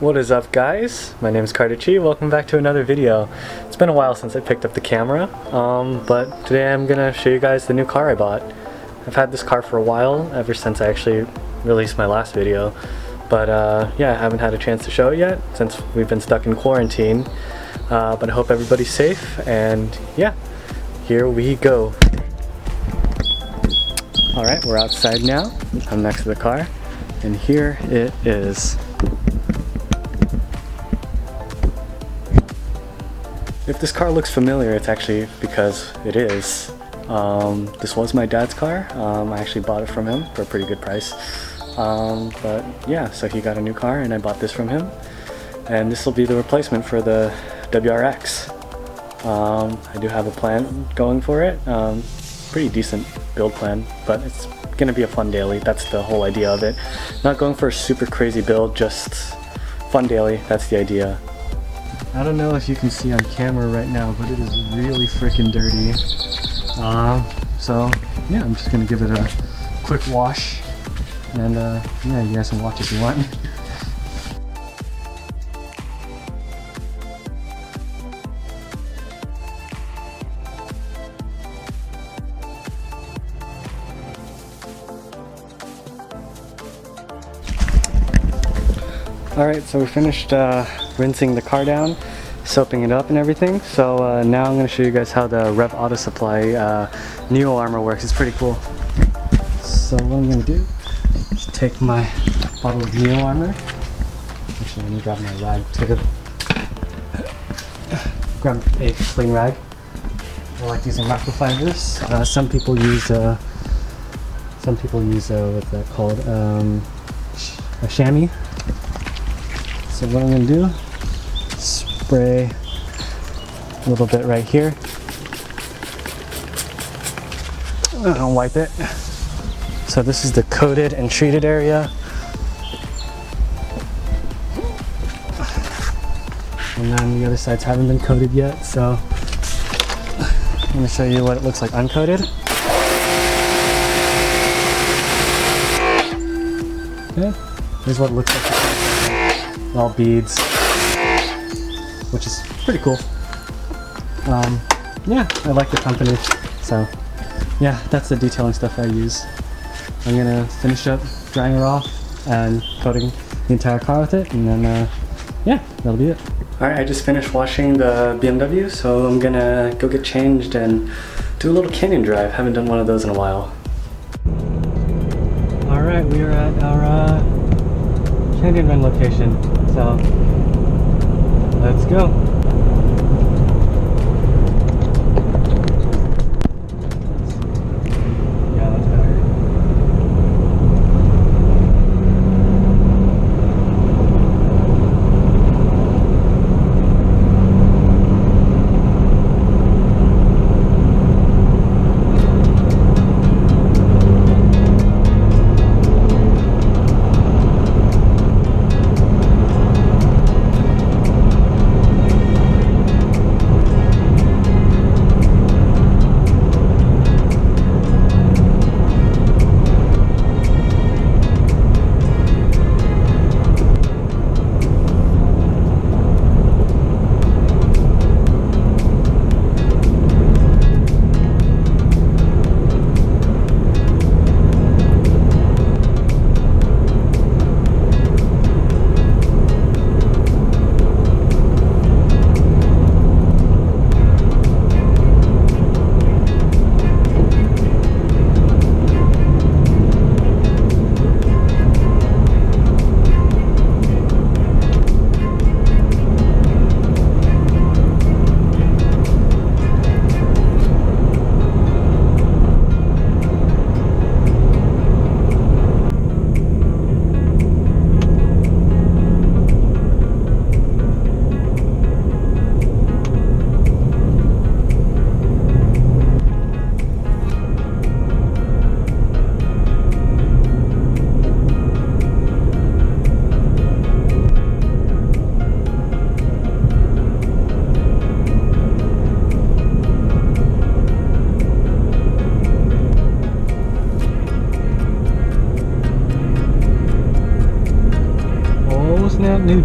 What is up, guys? My name is Carter Chi. Welcome back to another video. It's been a while since I picked up the camera, but today I'm gonna show you guys the new car I bought. I've had this car for a while, ever since I actually released my last video, but yeah, I haven't had a chance to show it yet since we've been stuck in quarantine, but I hope everybody's safe, and yeah, here we go. Alright, we're outside now. I'm next to the car, and here it is. If this car looks familiar, it's actually because it is. This was my dad's car. I actually bought it from him for a pretty good price. But yeah, so he got a new car and I bought this from him. And this will be the replacement for the WRX. I do have a plan going for it. Pretty decent build plan, but it's gonna be a fun daily. That's the whole idea of it. Not going for a super crazy build, just fun daily. That's the idea. I don't know if you can see on camera right now, but it is really freaking dirty. So yeah, I'm just gonna give it a quick wash, and yeah, you guys can watch if you want. Alright, so we finished rinsing the car down, soaping it up and everything. So now I'm going to show you guys how the Rev Auto Supply NOWØ armor works. It's pretty cool. So what I'm going to do is take my bottle of NOWØ armor. Actually, let me grab my rag. Grab a clean rag. I like using microfibers. Some people use what's that called? A chamois. So what I'm going to do, spray a little bit right here. I'll wipe it. So this is the coated and treated area. And then the other sides haven't been coated yet, so I'm going to show you what it looks like uncoated. Okay, here's what it looks like. All beads, which is pretty cool. Yeah, I like the company, so yeah, that's the detailing stuff I use. I'm gonna finish up drying it off and coating the entire car with it, and then yeah, that'll be it. Alright, I just finished washing the BMW, so I'm gonna go get changed and do a little canyon drive. Haven't done one of those in a while. Alright, we are at our canyon run location. So, let's go. Yeah, that's better.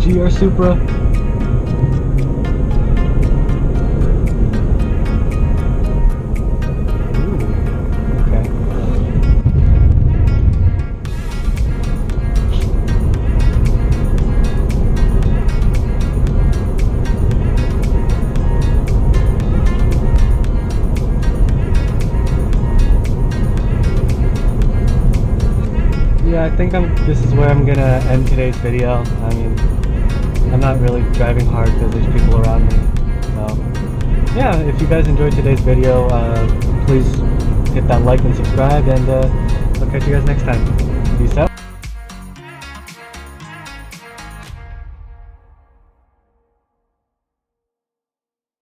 GR Supra. Ooh, okay. Yeah, I think this is where I'm gonna end today's video. I mean, I'm not really driving hard because there's people around me. So, yeah, if you guys enjoyed today's video, please hit that like and subscribe, and I'll catch you guys next time. Peace out.